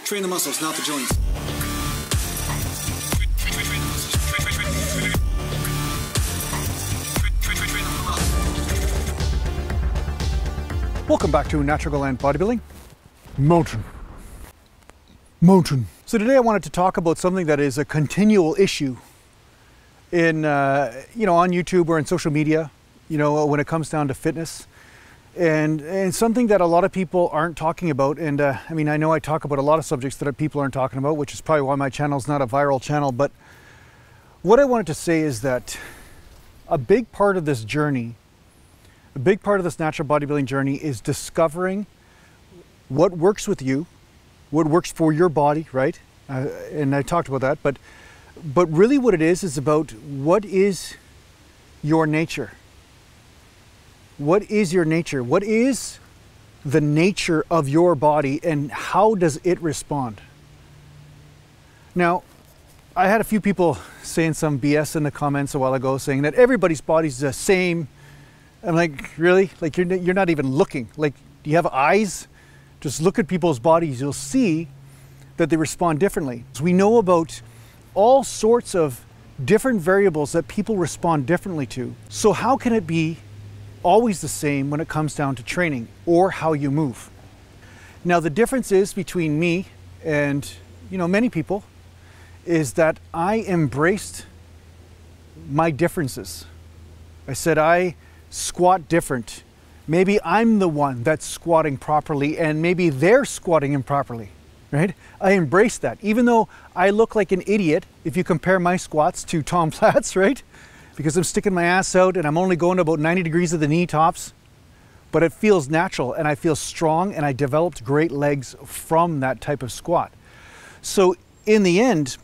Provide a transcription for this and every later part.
Train the muscles, not the joints. Welcome back to Natural Gland Bodybuilding. Mountain. So today I wanted to talk about something that is a continual issue in, on YouTube or in social media, when it comes down to fitness. And something that a lot of people aren't talking about. And I know I talk about a lot of subjects that people aren't talking about, which is probably why my channel is not a viral channel. But what I wanted to say is that a big part of this journey, a big part of this natural bodybuilding journey is discovering what works with you, what works for your body, right? And I talked about that, but really what it is about what is your nature. What is your nature? What is the nature of your body and how does it respond? Now, I had a few people saying some BS in the comments a while ago saying that everybody's body's the same. I'm like, really? Like you're not even looking. Like, do you have eyes? Just look at people's bodies. You'll see that they respond differently. So we know about all sorts of different variables that people respond differently to. So how can it be always the same when it comes down to training or how you move? Now, the difference is between me and, many people is that I embraced my differences. I said, I squat different. Maybe I'm the one that's squatting properly and maybe they're squatting improperly, right? I embrace that. Even though I look like an idiot if you compare my squats to Tom Platt's, right? Because I'm sticking my ass out and I'm only going to about 90 degrees of the knee tops, but it feels natural and I feel strong and I developed great legs from that type of squat. So in the end,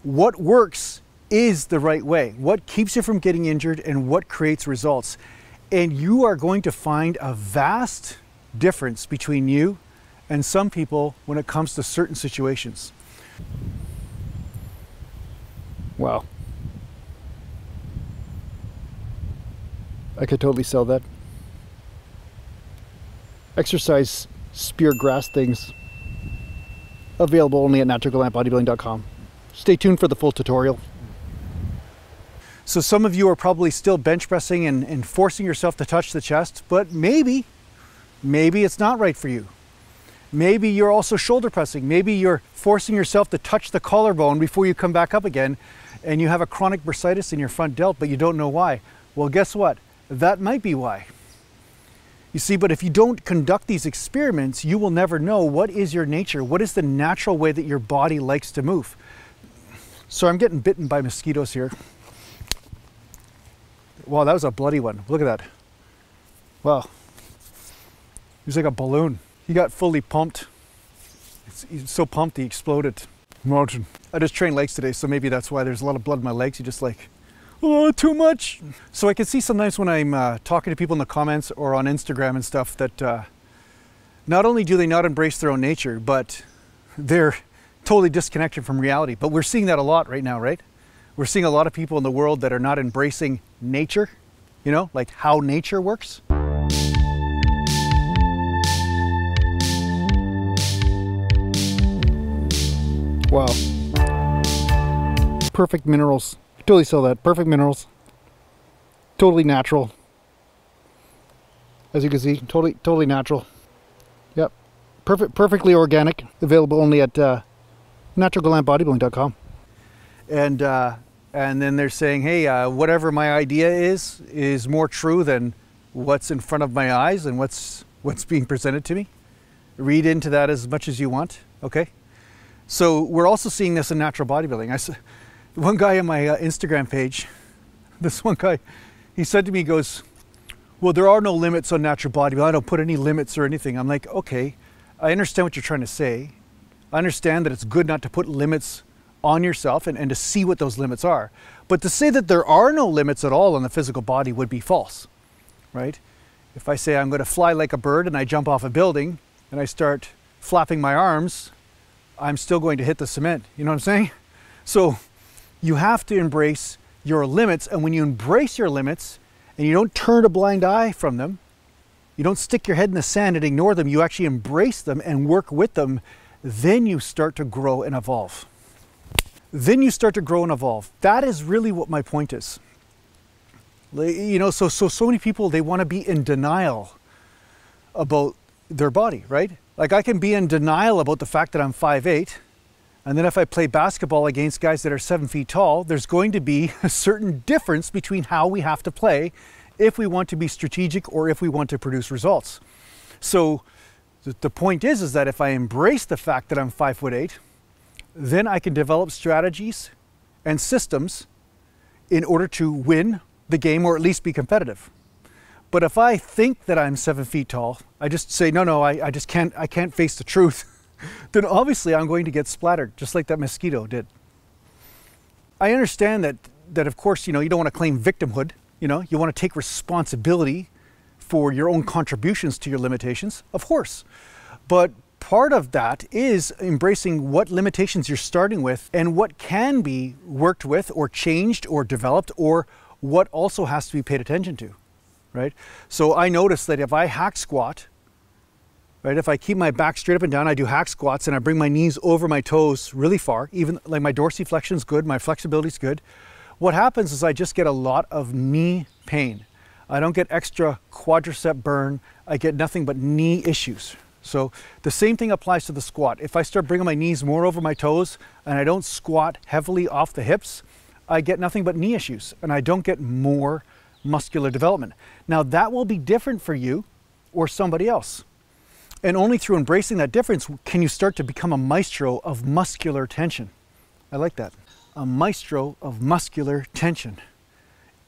what works is the right way. What keeps you from getting injured and what creates results. And you are going to find a vast difference between you and some people when it comes to certain situations. Wow. I could totally sell that. Exercise spear grass things. Available only at naturalglandbodybuilding.com. Stay tuned for the full tutorial. So some of you are probably still bench pressing and forcing yourself to touch the chest, but maybe it's not right for you. Maybe you're also shoulder pressing. Maybe you're forcing yourself to touch the collarbone before you come back up again, and you have a chronic bursitis in your front delt, but you don't know why. Well, guess what? That might be why. You see, but if you don't conduct these experiments, you will never know what is your nature, what is the natural way that your body likes to move. So I'm getting bitten by mosquitoes here. Wow, that was a bloody one. Look at that. Wow. He was like a balloon. He got fully pumped. He's so pumped he exploded. Imagine. I just trained legs today, so maybe that's why there's a lot of blood in my legs. You just like, oh, too much. So I can see sometimes when I'm talking to people in the comments or on Instagram and stuff that not only do they not embrace their own nature, but they're totally disconnected from reality. But we're seeing that a lot right now, right? We're seeing a lot of people in the world that are not embracing nature, like how nature works. Wow. Perfect minerals. Totally sell that. Perfect minerals. Totally natural. As you can see, totally natural. Yep. Perfectly organic. Available only at naturalglandbodybuilding.com. And then they're saying, hey, whatever my idea is more true than what's in front of my eyes and what's being presented to me. Read into that as much as you want, okay? So we're also seeing this in natural bodybuilding. One guy on my Instagram page, this one guy, he said to me, he goes, well, there are no limits on natural bodybuilding. I don't put any limits or anything. I'm like, okay, I understand what you're trying to say. I understand that it's good not to put limits on yourself and to see what those limits are. But to say that there are no limits at all on the physical body would be false, right? If I say I'm going to fly like a bird and I jump off a building and I start flapping my arms, I'm still going to hit the cement. You know what I'm saying? So you have to embrace your limits. And when you embrace your limits and you don't turn a blind eye from them, you don't stick your head in the sand and ignore them, you actually embrace them and work with them, then you start to grow and evolve. Then you start to grow and evolve. That is really what my point is. You know, so many people, they want to be in denial about their body, right? Like I can be in denial about the fact that I'm 5'8", and then if I play basketball against guys that are 7 feet tall, there's going to be a certain difference between how we have to play if we want to be strategic or if we want to produce results. So the point is that if I embrace the fact that I'm 5'8", then I can develop strategies and systems in order to win the game or at least be competitive. But if I think that I'm 7 feet tall, I just say, no, I just can't, I can't face the truth, then obviously I'm going to get splattered, just like that mosquito did. I understand that of course, you know, you don't want to claim victimhood, you know, you want to take responsibility for your own contributions to your limitations, of course. But part of that is embracing what limitations you're starting with and what can be worked with or changed or developed, or what also has to be paid attention to, right? So I notice that if I hack squat, right, if I keep my back straight up and down, I do hack squats and I bring my knees over my toes really far, even like my dorsiflexion is good, my flexibility is good. What happens is I just get a lot of knee pain. I don't get extra quadricep burn. I get nothing but knee issues. So the same thing applies to the squat. If I start bringing my knees more over my toes and I don't squat heavily off the hips, I get nothing but knee issues and I don't get more muscular development. Now that will be different for you or somebody else. And only through embracing that difference can you start to become a maestro of muscular tension. I like that. A maestro of muscular tension.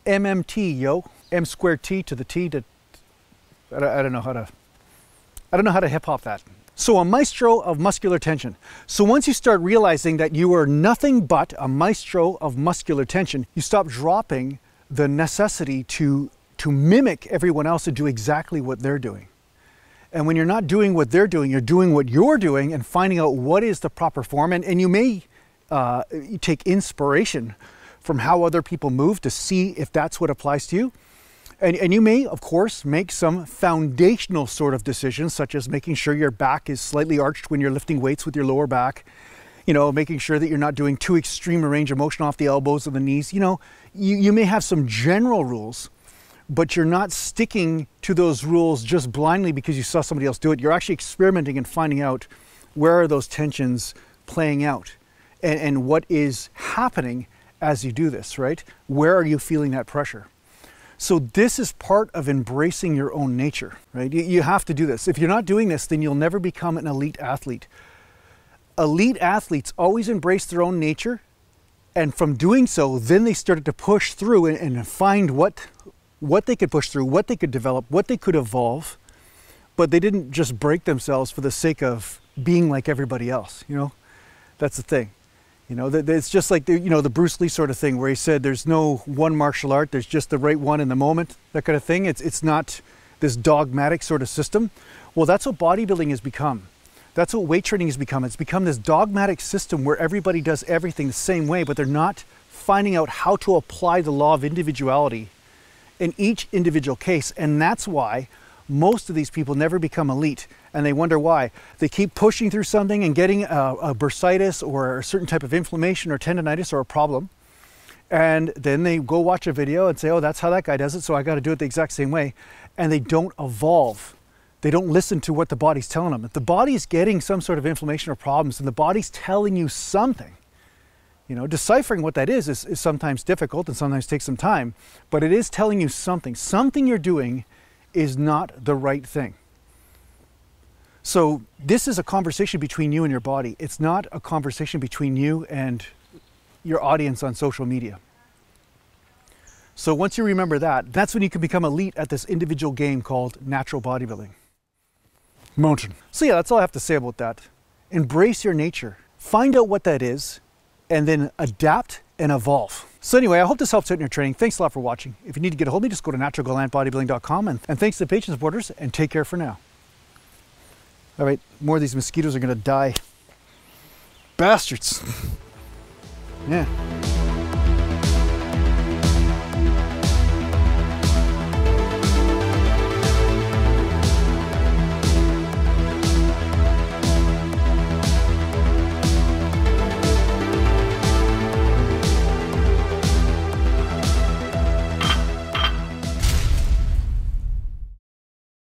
MMT, yo. M squared T to the T to, I don't know how to hip hop that. So a maestro of muscular tension. So once you start realizing that you are nothing but a maestro of muscular tension, you stop dropping the necessity to mimic everyone else and do exactly what they're doing. And when you're not doing what they're doing, you're doing what you're doing and finding out what is the proper form. And you may take inspiration from how other people move to see if that's what applies to you. And you may, of course, make some foundational sort of decisions, such as making sure your back is slightly arched when you're lifting weights with your lower back, you know, making sure that you're not doing too extreme a range of motion off the elbows or the knees. You know, you may have some general rules, but you're not sticking to those rules just blindly because you saw somebody else do it. You're actually experimenting and finding out where are those tensions playing out and what is happening as you do this, right? Where are you feeling that pressure? So this is part of embracing your own nature, right? You have to do this. If you're not doing this, then you'll never become an elite athlete. Elite athletes always embrace their own nature, and from doing so, then they started to push through and find what they could push through, what they could develop, what they could evolve, but they didn't just break themselves for the sake of being like everybody else, you know? That's the thing. You know, it's just like the Bruce Lee sort of thing where he said there's no one martial art, there's just the right one in the moment, that kind of thing. It's not this dogmatic sort of system. Well, that's what bodybuilding has become. That's what weight training has become. It's become this dogmatic system where everybody does everything the same way, but they're not finding out how to apply the law of individuality in each individual case. And that's why most of these people never become elite, and they wonder why. They keep pushing through something and getting a bursitis or a certain type of inflammation or tendonitis or a problem, and then they go watch a video and say, oh, that's how that guy does it, so I got to do it the exact same way. And they don't evolve. They don't listen to what the body's telling them. If the body's getting some sort of inflammation or problems and the body's telling you something, you know, deciphering what that is sometimes difficult and sometimes takes some time, but it is telling you something. Something you're doing is not the right thing. So this is a conversation between you and your body. It's not a conversation between you and your audience on social media. So once you remember that, that's when you can become elite at this individual game called natural bodybuilding. Mountain. So yeah, that's all I have to say about that. Embrace your nature. Find out what that is, and then adapt and evolve. So anyway, I hope this helps out in your training. Thanks a lot for watching. If you need to get a hold of me, just go to naturalgalantbodybuilding.com, and thanks to the patron supporters, and take care for now. All right, more of these mosquitoes are gonna die. Bastards. Yeah.